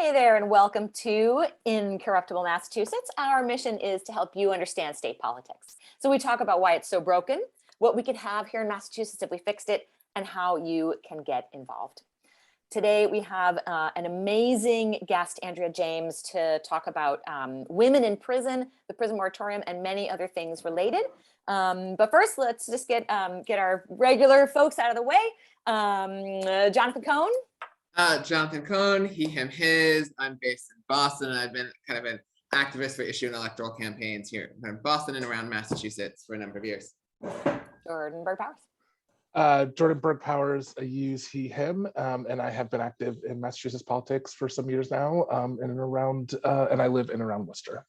Hey there, and welcome to Incorruptible Massachusetts. Our mission is to help you understand state politics. So we talk about why it's so broken, what we could have here in Massachusetts if we fixed it, and how you can get involved. Today we have an amazing guest, Andrea James, to talk about women in prison, the prison moratorium, and many other things related. But first, let's just get our regular folks out of the way. Jonathan Cohn. Jonathan Cohn, he, him, his. I'm based in Boston, and I've been kind of an activist for issue and electoral campaigns here in Boston and around Massachusetts for a number of years. Jordan Berg Powers. Jordan Berg Powers, I use he, him, and I have been active in Massachusetts politics for some years now, in and around, and I live in and around Worcester.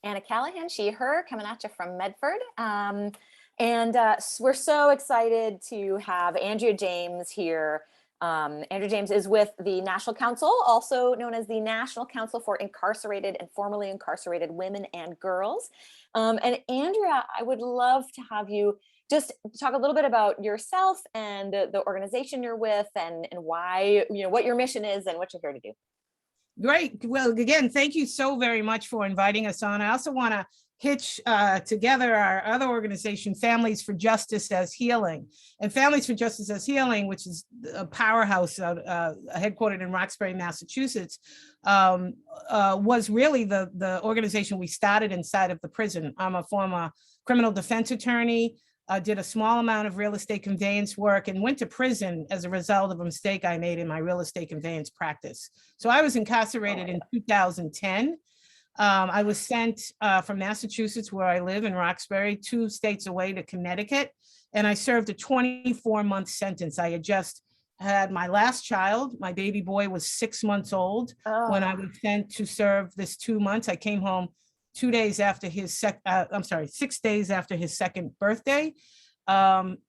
Anna Callahan, she, her, coming at you from Medford. We're so excited to have Andrea James here. Andrea James is with the National Council, also known as the National Council for Incarcerated and Formerly Incarcerated Women and Girls. And Andrea, I would love to have you just talk a little bit about yourself and the organization you're with, and why, what your mission is and what you're here to do. Great. Well, again, thank you so very much for inviting us on. I also want to hitch together our other organization, Families for Justice as Healing. And Families for Justice as Healing, which is a powerhouse headquartered in Roxbury, Massachusetts, was really the organization we started inside of the prison. I'm a former criminal defense attorney, did a small amount of real estate conveyance work, and went to prison as a result of a mistake I made in my real estate conveyance practice. So I was incarcerated in 2010. I was sent from Massachusetts, where I live in Roxbury, 2 states away, to Connecticut, and I served a 24-month sentence. I had just had my last child. My baby boy was 6 months old when I was sent to serve this 2 months. I came home 6 days after his second birthday, and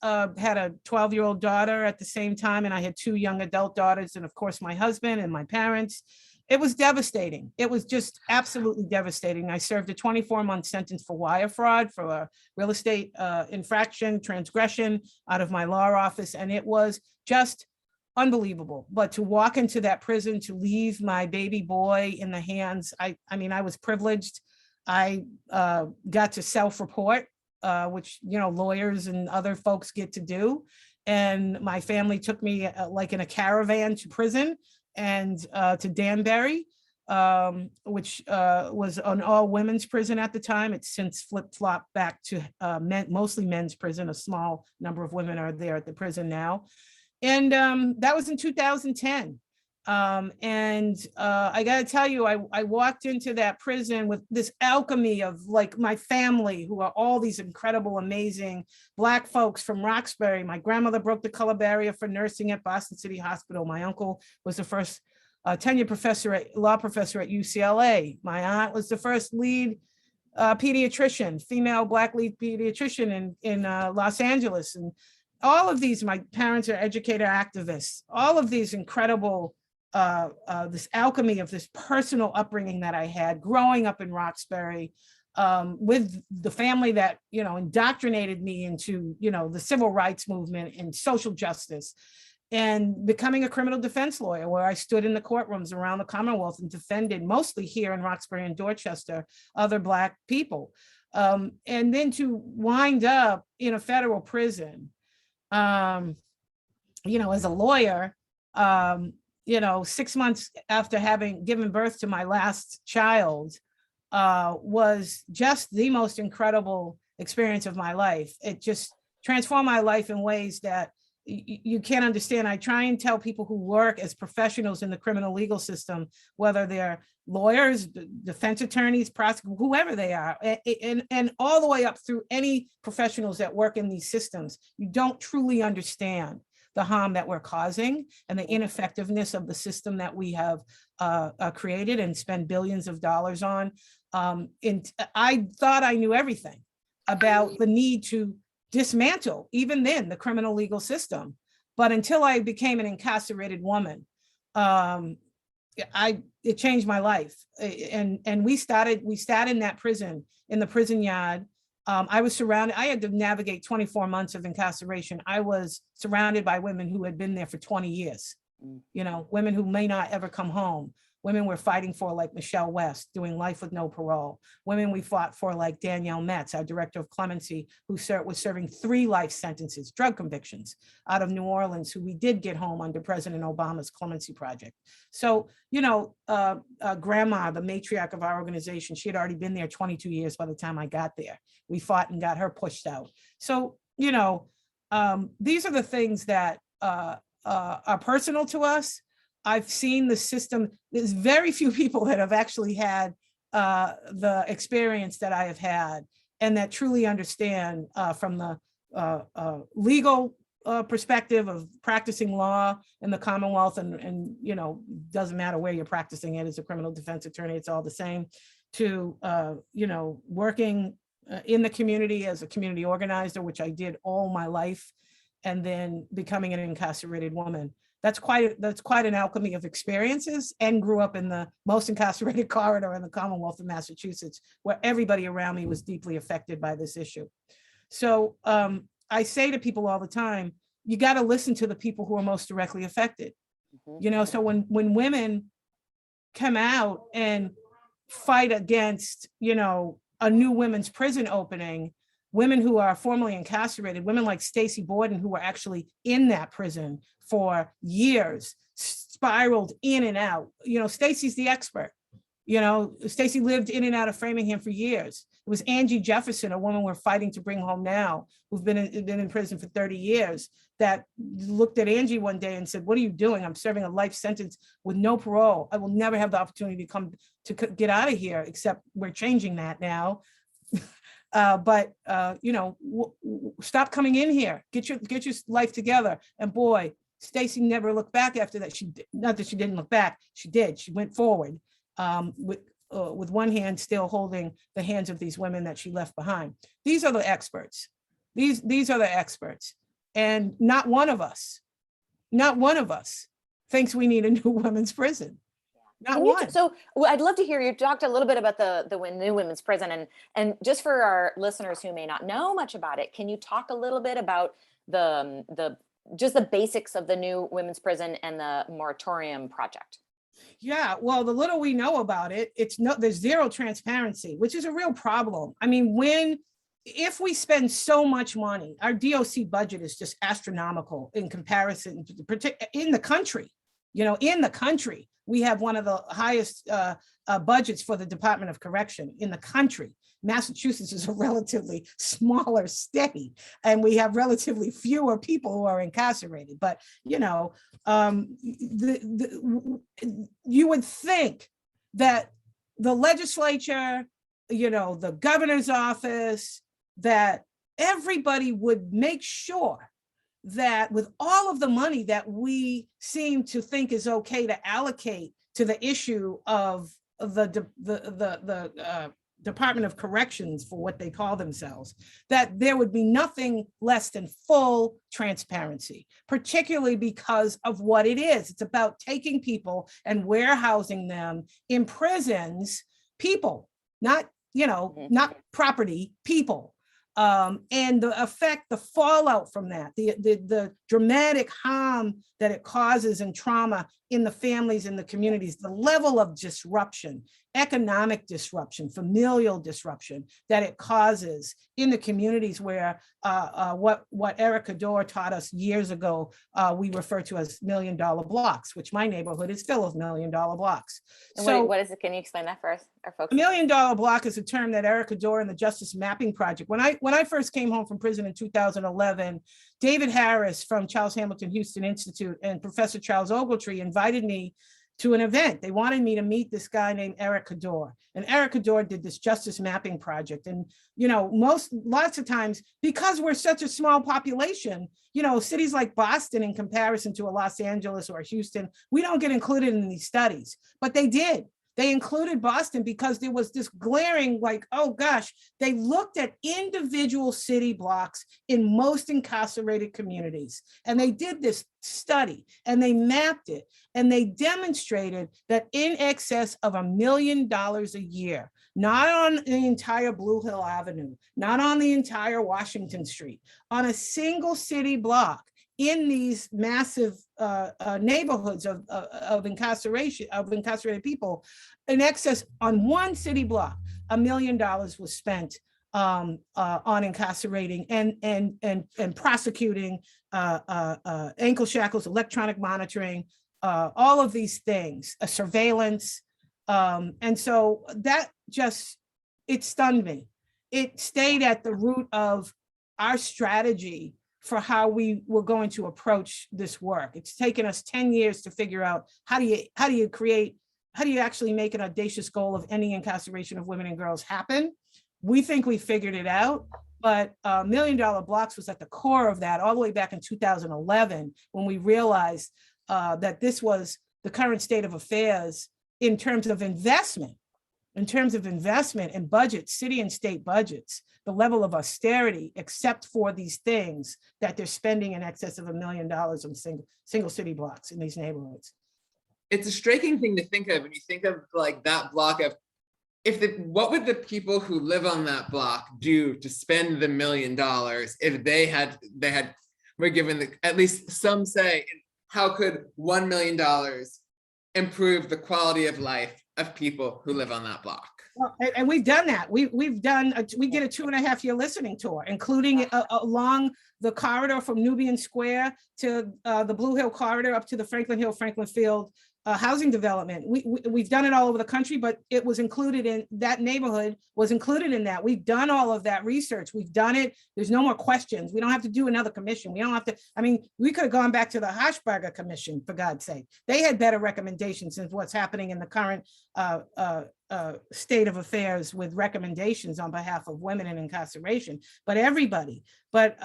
had a 12-year-old daughter at the same time, and I had 2 young adult daughters, and of course my husband and my parents. It was devastating. It was just absolutely devastating. I served a 24-month sentence for wire fraud, for a real estate infraction, transgression out of my law office, and it was just unbelievable. But to walk into that prison, to leave my baby boy in the hands, I mean, I was privileged. I got to self-report, which, lawyers and other folks get to do. And my family took me like in a caravan to prison, and to Danbury, which was an all-women's prison at the time. It's since flip-flopped back to mostly men's prison. A small number of women are there at the prison now. And that was in 2010. I got to tell you, I walked into that prison with this alchemy of like my family, who are all these incredible, amazing Black folks from Roxbury. My grandmother broke the color barrier for nursing at Boston City Hospital. My uncle was the first tenured law professor at UCLA. My aunt was the first lead pediatrician, female Black lead pediatrician in Los Angeles. And all of these, my parents are educator activists, all of these incredible this alchemy of this personal upbringing that I had growing up in Roxbury, with the family that, indoctrinated me into, the civil rights movement and social justice, and becoming a criminal defense lawyer, where I stood in the courtrooms around the Commonwealth and defended, mostly here in Roxbury and Dorchester, other Black people. And then to wind up in a federal prison, as a lawyer, 6 months after having given birth to my last child, was just the most incredible experience of my life. It just transformed my life in ways that you can't understand. I try and tell people who work as professionals in the criminal legal system, whether they're lawyers, defense attorneys, prosecutors, whoever they are, and all the way up through any professionals that work in these systems, you don't truly understand the harm that we're causing and the ineffectiveness of the system that we have created and spend billions of dollars on. And I thought I knew everything about the need to dismantle, even then, the criminal legal system. But until I became an incarcerated woman, it changed my life. And we sat in that prison, in the prison yard. I was surrounded, I had to navigate 24 months of incarceration. I was surrounded by women who had been there for 20 years. You know, women who may not ever come home, women we're fighting for like Michelle West, doing life with no parole, women we fought for like Danielle Metz, our director of clemency, who was serving 3 life sentences, drug convictions out of New Orleans, who we did get home under President Obama's clemency project. So, you know, Grandma, the matriarch of our organization, she had already been there 22 years by the time I got there. We fought and got her pushed out. So, you know, these are the things that are personal to us. I've seen the system. There's very few people that have actually had the experience that I have had and that truly understand from the legal perspective of practicing law in the Commonwealth, and you know, doesn't matter where you're practicing it as a criminal defense attorney, it's all the same, to you know, working in the community as a community organizer, which I did all my life, and then becoming an incarcerated woman. That's quite an alchemy of experiences, and grew up in the most incarcerated corridor in the Commonwealth of Massachusetts, where everybody around me was deeply affected by this issue. So I say to people all the time, you got to listen to the people who are most directly affected. You know, so when women come out and fight against, you know, a new women's prison opening, women who are formerly incarcerated, women like Stacey Borden, who were actually in that prison for years, spiraled in and out. You know, Stacey's the expert. You know, Stacey lived in and out of Framingham for years. It was Angie Jefferson, a woman we're fighting to bring home now, who's been in prison for 30 years, that looked at Angie one day and said, "What are you doing? I'm serving a life sentence with no parole. I will never have the opportunity to get out of here, except we're changing that now." But you know, stop coming in here. Get your life together. And boy, Stacey never looked back after that. Not that she didn't look back. She did. She went forward with one hand still holding the hands of these women that she left behind. These are the experts. These are the experts. And not one of us thinks we need a new women's prison. Not one. So I'd love to hear, you talked a little bit about the new women's prison, and just for our listeners who may not know much about it, can you talk a little bit about just the basics of the new women's prison and the moratorium project? Yeah, well, the little we know about it, there's zero transparency, which is a real problem. I mean, if we spend so much money, our DOC budget is just astronomical in comparison in the country. You know, in the country, we have one of the highest budgets for the Department of Correction in the country. Massachusetts is a relatively smaller state, and we have relatively fewer people who are incarcerated. But, you know, you would think that the legislature, you know, the governor's office, that everybody would make sure that with all of the money that we seem to think is okay to allocate to the issue of the Department of Corrections, for what they call themselves, that there would be nothing less than full transparency, particularly because of what it is. It's about taking people and warehousing them in prisons, people, not, you know, not property, people. And the effect, the fallout from that, the dramatic harm that it causes and trauma in the families and the communities, the level of disruption, economic disruption, familial disruption that it causes in the communities where what Erica Dorr taught us years ago, we refer to as $1 million blocks, which my neighborhood is full of $1 million blocks. And so what is it? Can you explain that for our folks? $1 million block is a term that Erica Dorr and the Justice Mapping Project, when I first came home from prison in 2011, David Harris from Charles Hamilton Houston Institute and Professor Charles Ogletree invited me to an event. They wanted me to meet this guy named Eric Cador. And Eric Cador did this justice mapping project. And, you know, lots of times, because we're such a small population, you know, cities like Boston in comparison to a Los Angeles or Houston, we don't get included in these studies, but they did. They included Boston because there was this glaring, like, oh gosh, they looked at individual city blocks in most incarcerated communities. And they did this study and they mapped it and they demonstrated that in excess of $1 million a year, not on the entire Blue Hill Avenue, not on the entire Washington Street, on a single city block, in these massive neighborhoods of incarcerated people, in excess on one city block, $1 million was spent on incarcerating and prosecuting ankle shackles, electronic monitoring, all of these things, surveillance. And so that just, it stunned me. It stayed at the root of our strategy for how we were going to approach this work. It's taken us 10 years to figure out how do you actually make an audacious goal of ending incarceration of women and girls happen. We think we figured it out, but $1 million blocks was at the core of that all the way back in 2011, when we realized that this was the current state of affairs in terms of investment in budgets, city and state budgets, the level of austerity, except for these things that they're spending in excess of $1 million on single city blocks in these neighborhoods. It's a striking thing to think of when you think of like that block of, what would the people who live on that block do to spend the $1 million if they were given at least some say in how could $1 million improve the quality of life of people who live on that block? Well, and we've done that. We did a 2.5-year listening tour, including along the corridor from Nubian Square to the Blue Hill corridor up to the Franklin Hill, Franklin Field housing development. We've done it all over the country, but it was included in that neighborhood was included in that. We've done all of that research. We've done it. There's no more questions. We don't have to do another commission. We don't have to, I mean, we could have gone back to the Hashberger Commission, for God's sake. They had better recommendations than what's happening in the current state of affairs with recommendations on behalf of women in incarceration, but everybody. But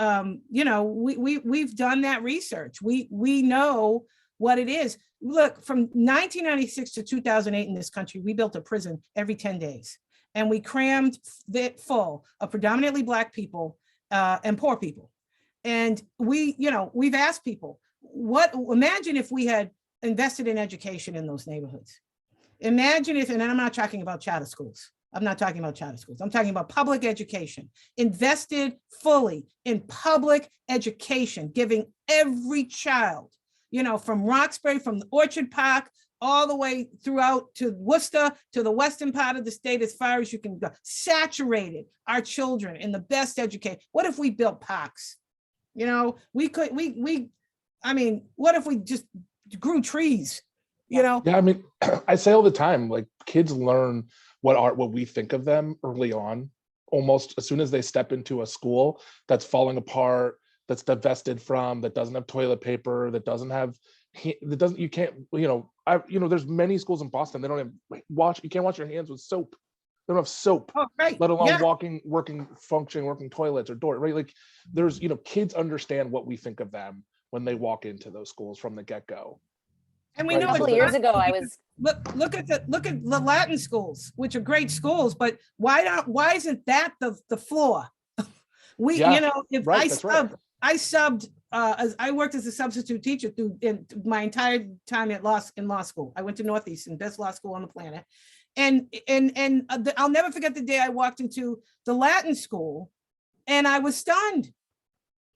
you know, we've done that research. We know what it is. Look, from 1996 to 2008 in this country, we built a prison every 10 days, and we crammed it full of predominantly Black people and poor people. And we've asked people, imagine if we had invested in education in those neighborhoods. Imagine if, and I'm not talking about charter schools. I'm not talking about charter schools. I'm talking about public education, invested fully in public education, giving every child, from Roxbury, from Orchard Park, all the way throughout to Worcester, to the western part of the state, as far as you can go, saturated our children in the best education. What if we built parks? What if we just grew trees? Yeah, I mean, I say all the time, like, kids learn what we think of them early on, almost as soon as they step into a school that's falling apart, that's divested from, that doesn't have toilet paper, there's many schools in Boston, they don't have you can't wash your hands with soap. They don't have soap, let alone working toilets or door, right? Like, there's, kids understand what we think of them when they walk into those schools from the get-go. And we know a couple of years ago, I was look at the Latin schools, which are great schools, but why isn't that the floor? I worked as a substitute teacher in my entire time in law school. I went to Northeastern, best law school on the planet. And I'll never forget the day I walked into the Latin school and I was stunned,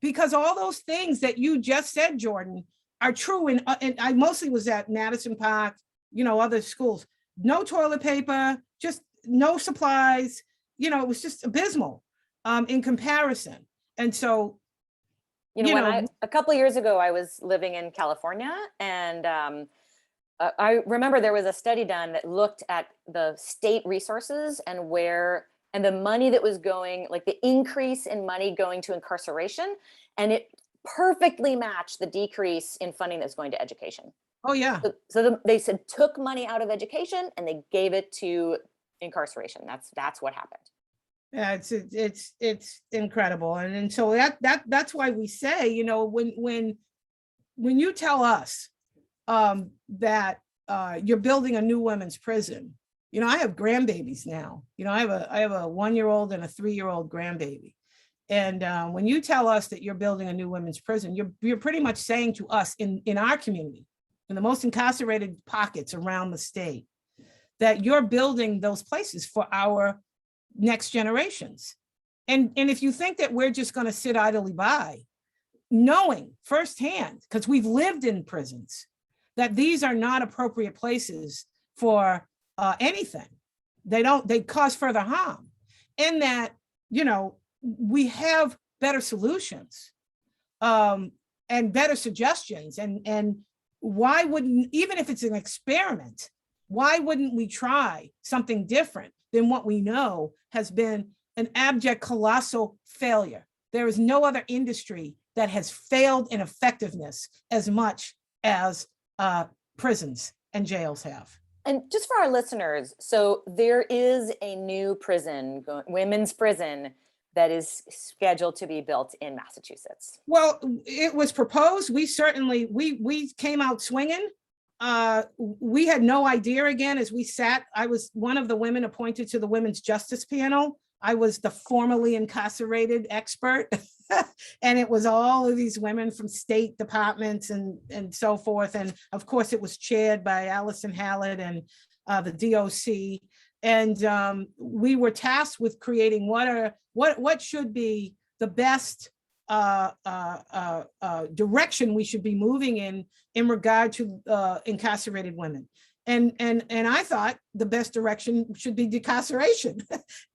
because all those things that you just said, Jordan, are true. And I mostly was at Madison Park, other schools, no toilet paper, just no supplies, it was just abysmal in comparison. And so, a couple of years ago, I was living in California, and I remember there was a study done that looked at the state resources and the money that was going, like the increase in money going to incarceration, and it perfectly matched the decrease in funding that's going to education. Oh yeah. They said took money out of education and they gave it to incarceration. That's what happened. Yeah, it's incredible, and so that's why we say, when you tell us that you're building a new women's prison, I have grandbabies now. I have a 1-year-old and a 3-year-old grandbaby, and when you tell us that you're building a new women's prison, you're pretty much saying to us in our community, in the most incarcerated pockets around the state, that you're building those places for our next generations. And if you think that we're just going to sit idly by, knowing firsthand, because we've lived in prisons, that these are not appropriate places for anything. They cause further harm, and that, you know, we have better solutions and better suggestions. And why wouldn't, even if it's an experiment, why wouldn't we try something different than what we know has been an abject, colossal failure? There is no other industry that has failed in effectiveness as much as prisons and jails have. And just for our listeners, so there is a new prison, women's prison, that is scheduled to be built in Massachusetts. Well, it was proposed. We certainly, we came out swinging. We had no idea, again, as we sat. I was one of the women appointed to the Women's Justice Panel. I was the formerly incarcerated expert. And it was all of these women from state departments and so forth. And of course, it was chaired by Allison Hallett and the DOC. And we were tasked with creating what should be the best direction we should be moving in regard to incarcerated women. And I thought the best direction should be decarceration.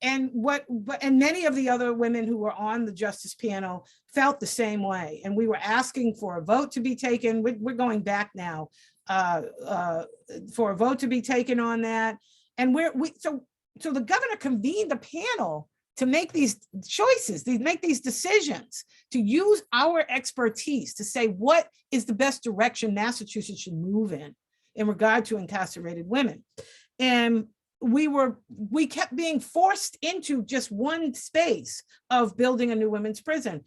And many of the other women who were on the justice panel felt the same way. And we were asking for a vote to be taken. We're going back now for a vote to be taken on that. And so the governor convened a panel to make these choices, make these decisions, to use our expertise to say what is the best direction Massachusetts should move in regard to incarcerated women. And we kept being forced into just one space of building a new women's prison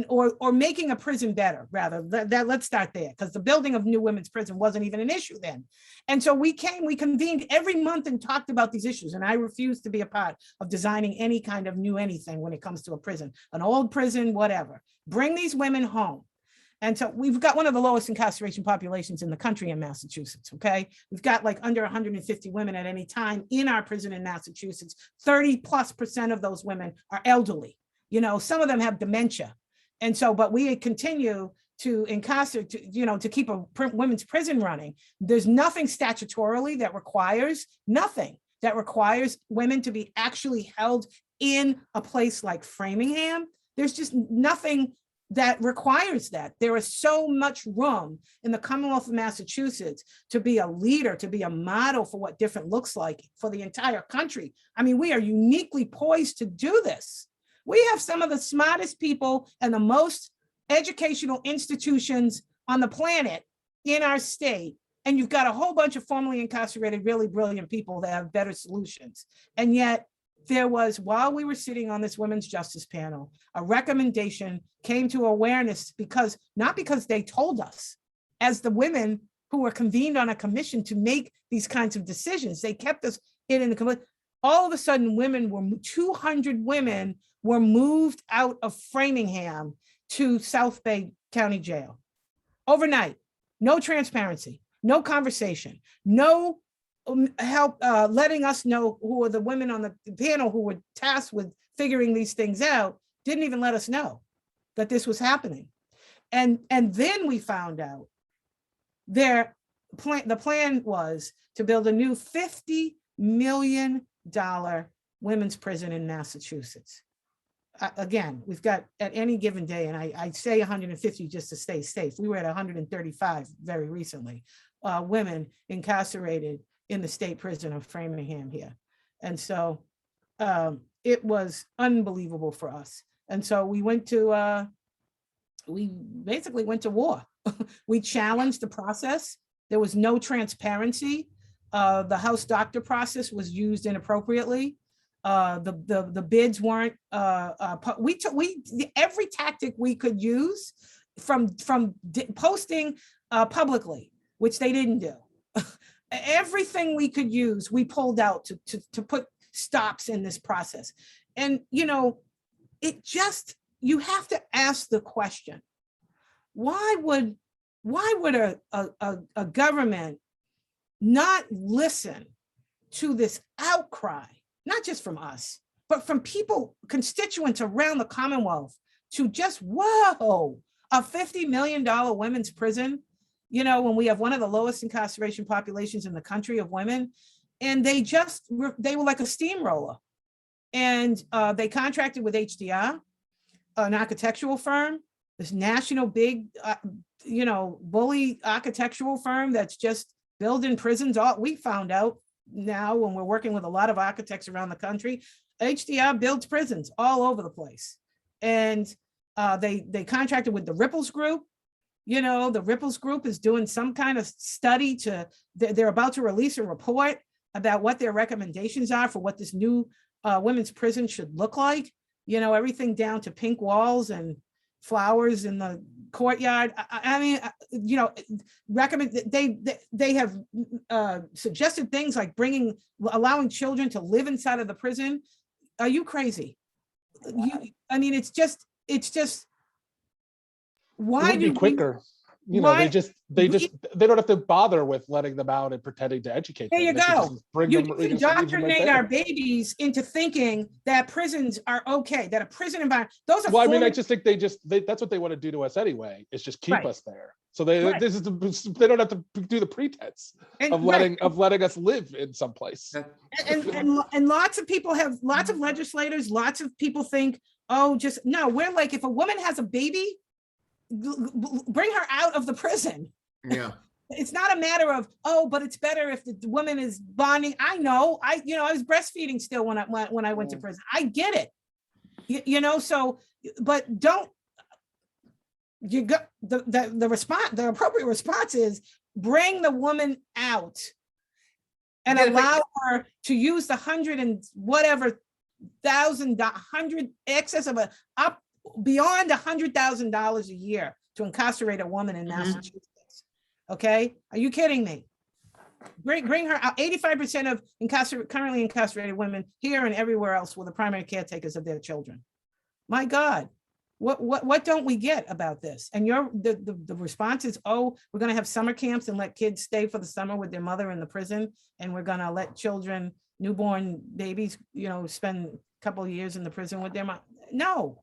or making a prison better, rather. Let's start there, because the building of new women's prison wasn't even an issue then. And so we convened every month and talked about these issues. And I refused to be a part of designing any kind of new anything when it comes to a prison, an old prison, whatever. Bring these women home. And so we've got one of the lowest incarceration populations in the country in Massachusetts, okay? We've got like under 150 women at any time in our prison in Massachusetts. 30+% of those women are elderly. You know, some of them have dementia. And so, but we continue to incarcerate, to keep a women's prison running. There's nothing statutorily that requires, women to be actually held in a place like Framingham. There's just nothing that requires that. There is so much room in the Commonwealth of Massachusetts to be a leader, to be a model for what different looks like for the entire country. I mean, we are uniquely poised to do this. We have some of the smartest people and the most educational institutions on the planet in our state. And you've got a whole bunch of formerly incarcerated, really brilliant people that have better solutions. And yet there was, while we were sitting on this women's justice panel, a recommendation came to awareness not because they told us, as the women who were convened on a commission to make these kinds of decisions, they kept us in the commission. All of a sudden 200 women were moved out of Framingham to South Bay County Jail overnight. No transparency, no conversation, no help letting us know who are the women on the panel who were tasked with figuring these things out, didn't even let us know that this was happening. And then we found out the plan was to build a new $50 million women's prison in Massachusetts. Again, we've got at any given day, and I say 150 just to stay safe. We were at 135 very recently, women incarcerated in the state prison of Framingham here. And so it was unbelievable for us. And so we basically went to war. We challenged the process. There was no transparency. The house doctor process was used inappropriately. The bids weren't, every tactic we could use from posting publicly, which they didn't do. Everything we could use, we pulled out to put stops in this process. And, you have to ask the question, why would a government not listen to this outcry, not just from us, but from people, constituents around the Commonwealth, to just, whoa, A $50 million women's prison, you know, when we have one of the lowest incarceration populations in the country of women, and they were like a steamroller. And they contracted with HDR, an architectural firm, this national big, bully architectural firm that's just building prisons. We found out now when we're working with a lot of architects around the country, HDR builds prisons all over the place. And they contracted with the Ripples Group. You know, the Ripples Group is doing some kind of study they're about to release a report about what their recommendations are for what this new women's prison should look like. You know, everything down to pink walls and flowers in the courtyard. I mean, they have suggested things like allowing children to live inside of the prison. Are you crazy? It's just why it would be quicker. They don't have to bother with letting them out and pretending to educate them. There you go. You indoctrinate our babies into thinking that prisons are okay, that a prison environment, those are. Well, I just think that's what they want to do to us anyway. Is just keep us there. So they don't have to do the pretense of letting us live in some place. And lots of people lots of legislators, lots of people think, we're like, if a woman has a baby, bring her out of the prison. Yeah. It's not a matter of, but it's better if the woman is bonding. I know, I was breastfeeding still when I went to prison. I get it. So, but don't, you got the response, the appropriate response is bring the woman out and allow her to use the excess of up beyond $100,000 a year to incarcerate a woman in Massachusetts. Okay, are you kidding me? Bring her out. 85% of currently incarcerated women here and everywhere else were the primary caretakers of their children. My God, what don't we get about this? And the response is, we're going to have summer camps and let kids stay for the summer with their mother in the prison, and we're going to let children, newborn babies, spend a couple of years in the prison with their mom. No.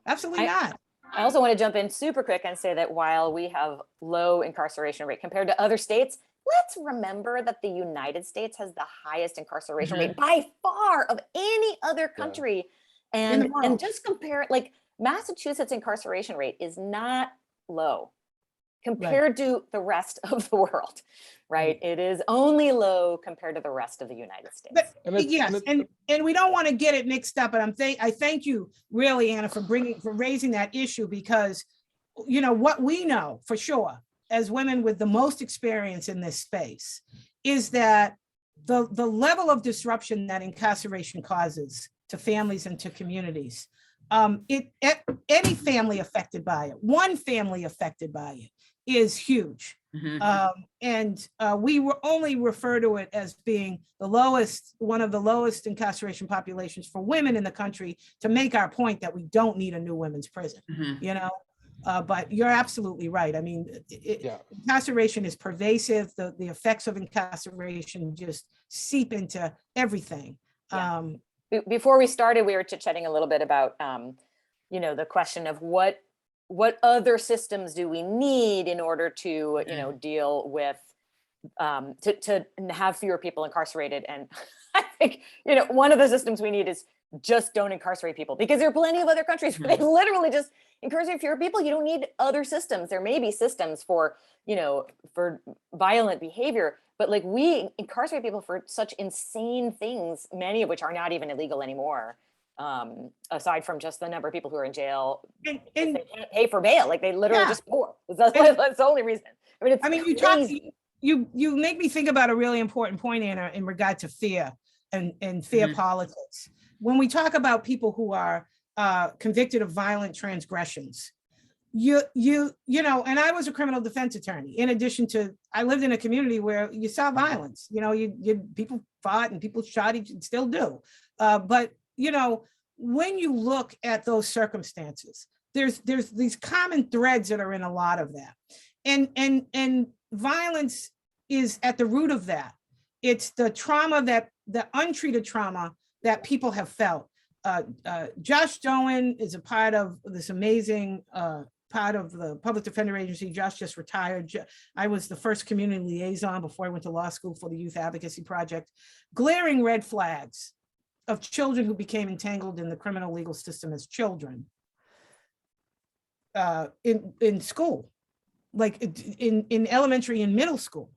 Absolutely not. I also want to jump in super quick and say that while we have low incarceration rate compared to other states, let's remember that the United States has the highest incarceration rate by far of any other country. Yeah. And just compare it, like Massachusetts incarceration rate is not low compared to the rest of the world, right? It is only low compared to the rest of the United States. But, and we don't want to get it mixed up, but I thank you really, Anna, for raising that issue, because what we know for sure as women with the most experience in this space is that the level of disruption that incarceration causes to families and to communities, any family affected by it, one family affected by it, is huge. And we only refer to it as being one of the lowest incarceration populations for women in the country to make our point that we don't need a new women's prison, but you're absolutely right. I mean, incarceration is pervasive. The effects of incarceration just seep into everything. Yeah. Before we started, we were chit-chatting a little bit about, the question of what other systems do we need in order to, deal with, to have fewer people incarcerated. And I think, one of the systems we need is just don't incarcerate people, because there are plenty of other countries where they literally just incarcerate fewer people. You don't need other systems. There may be systems for, for violent behavior, but like we incarcerate people for such insane things, many of which are not even illegal anymore. Aside from just the number of people who are in jail, and they can't pay for bail, like they literally just poor. That's the only reason. You make me think about a really important point, Anna, in regard to fear and fear politics. When we talk about people who are convicted of violent transgressions, and I was a criminal defense attorney. In addition to, I lived in a community where you saw violence. People fought and people shot each and still do. But when you look at those circumstances, there's these common threads that are in a lot of that. And violence is at the root of that. It's the trauma, the untreated trauma that people have felt. Josh Doan is a part of this amazing part of the Public Defender Agency. Josh just retired. I was the first community liaison before I went to law school for the Youth Advocacy Project. Glaring red flags of children who became entangled in the criminal legal system as children in school, like in elementary and middle school.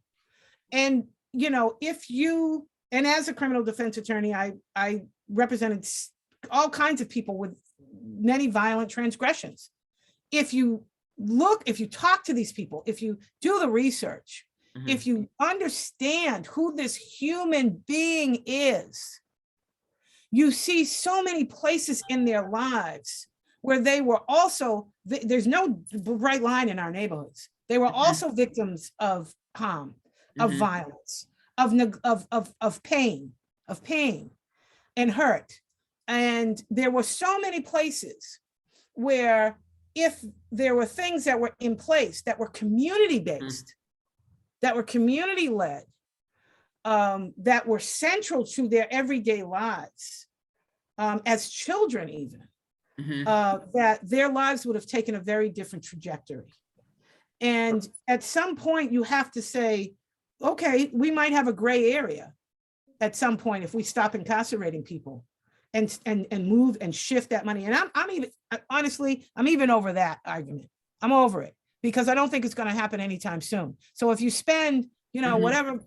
And, you know, and as a criminal defense attorney, I represented all kinds of people with many violent transgressions. If you talk to these people, if you do the research, if you understand who this human being is, you see so many places in their lives where they were also, there's no bright line in our neighborhoods. They were also victims of harm, of violence, of pain and hurt. And there were so many places where if there were things that were in place that were community-based, that were community-led, that were central to their everyday lives, as children even, that their lives would have taken a very different trajectory. And at some point you have to say, okay, we might have a gray area at some point if we stop incarcerating people and move and shift that money. And I'm even, honestly, I'm even over that argument. I'm over it because I don't think it's going to happen anytime soon. So if you spend, you know, whatever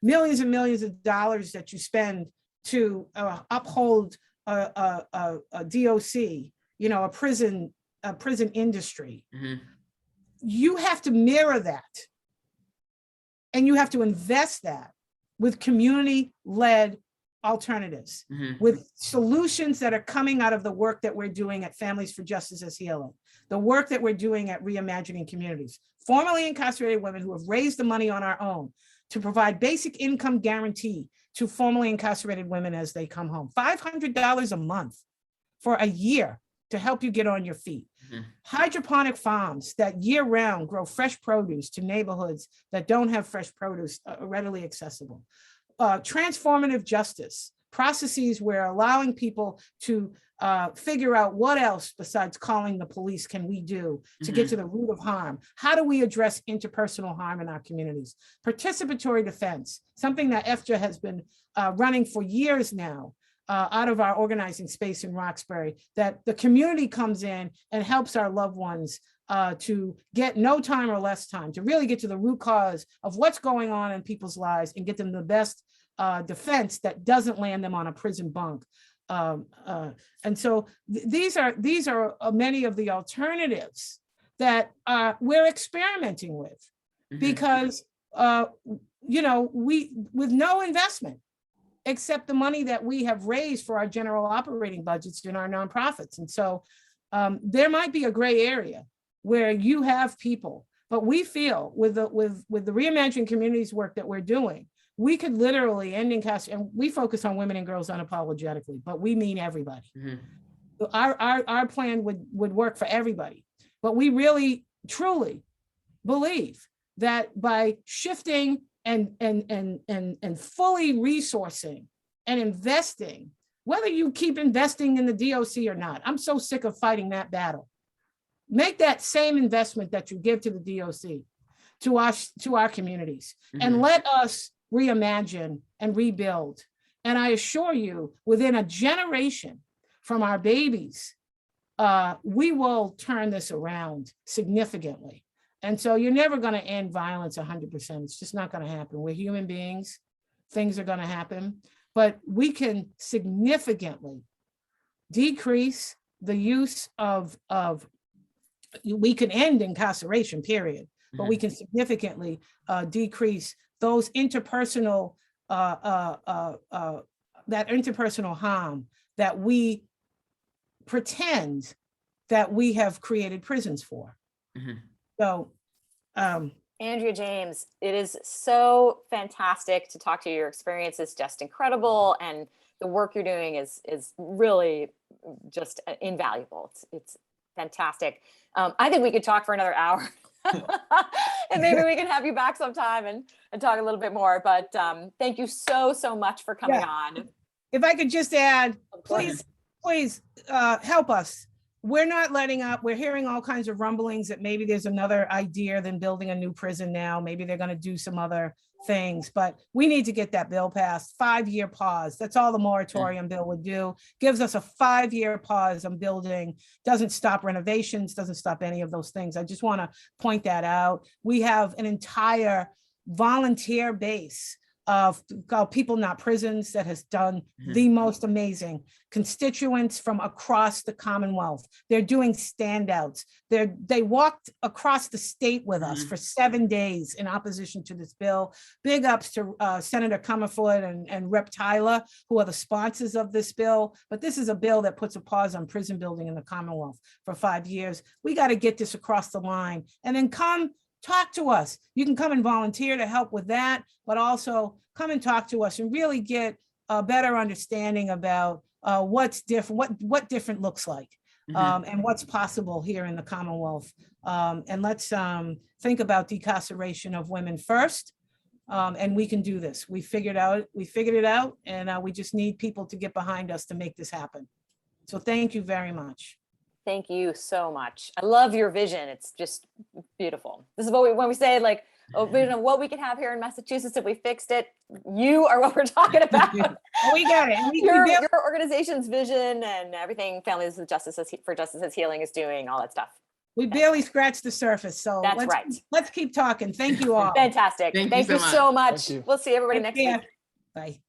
millions and millions of dollars that you spend to uphold a DOC, you know, a prison industry, you have to mirror that. And you have to invest that with community-led alternatives, with solutions that are coming out of the work that we're doing at Families for Justice as Healing, the work that we're doing at Reimagining Communities, formerly incarcerated women who have raised the money on our own to provide basic income guarantee to formerly incarcerated women as they come home, $500 a month for a year to help you get on your feet. Hydroponic farms that year round grow fresh produce to neighborhoods that don't have fresh produce readily accessible. Transformative justice, processes where allowing people to figure out what else besides calling the police can we do to get to the root of harm. How do we address interpersonal harm in our communities? Participatory defense, something that EFJA has been running for years now, out of our organizing space in Roxbury, that the community comes in and helps our loved ones to get no time or less time, to really get to the root cause of what's going on in people's lives and get them the best defense that doesn't land them on a prison bunk. And so these are many of the alternatives that we're experimenting with, because you know, with no investment except the money that we have raised for our general operating budgets in our nonprofits. And so there might be a gray area where you have people, but we feel with the Reimagining Communities work that we're doing, we could literally end incarceration, and we focus on women and girls unapologetically, but we mean everybody. Our plan would work for everybody, but we really truly believe that by shifting and fully resourcing and investing, whether you keep investing in the DOC or not, I'm so sick of fighting that battle. Make that same investment that you give to the DOC to our communities, and let us reimagine and rebuild. And I assure you, within a generation from our babies, we will turn this around significantly. And so you're never going to end violence 100%. It's just not going to happen. We're human beings. Things are going to happen. But we can significantly decrease the use of we can end incarceration, period. But we can significantly decrease those interpersonal, that interpersonal harm that we pretend that we have created prisons for. So, Andrea James, it is so fantastic to talk to you. Your experience is just incredible, and the work you're doing is really just invaluable. It's fantastic. I think we could talk for another hour. And maybe we can have you back sometime and talk a little bit more. But thank you so much for coming on. If I could just add, please help us. we're not letting up. We're hearing all kinds of rumblings that maybe there's another idea than building a new prison now. Maybe they're going to do some other things, but we need to get that bill passed. 5-year pause. That's all the moratorium bill would do. Gives us a 5-year pause on building, doesn't stop renovations, doesn't stop any of those things. I just want to point that out. We have an entire volunteer base of People Not Prisons that has done the most amazing constituents from across the Commonwealth. They're doing standouts. They walked across the state with us for 7 days in opposition to this bill. Big ups to Senator Comerford and Rep. Tyler, who are the sponsors of this bill. But this is a bill that puts a pause on prison building in the Commonwealth for 5 years. We got to get this across the line and then come talk to us. You can come and volunteer to help with that, but also come and talk to us and really get a better understanding about what's different, what different looks like, and what's possible here in the Commonwealth. And let's think about decarceration of women first. And we can do this. We figured it out, and we just need people to get behind us to make this happen. So thank you very much. Thank you so much. I love your vision. It's just beautiful. This is what when we say like, oh, vision of what we could have here in Massachusetts if we fixed it. You are what we're talking about. We got it. Your organization's vision and everything Families with for Justice's Healing is doing, all that stuff. We barely scratched the surface. So that's right. Let's keep talking. Thank you all. Fantastic. Thank you so much. Thank you. We'll see everybody next week. Bye.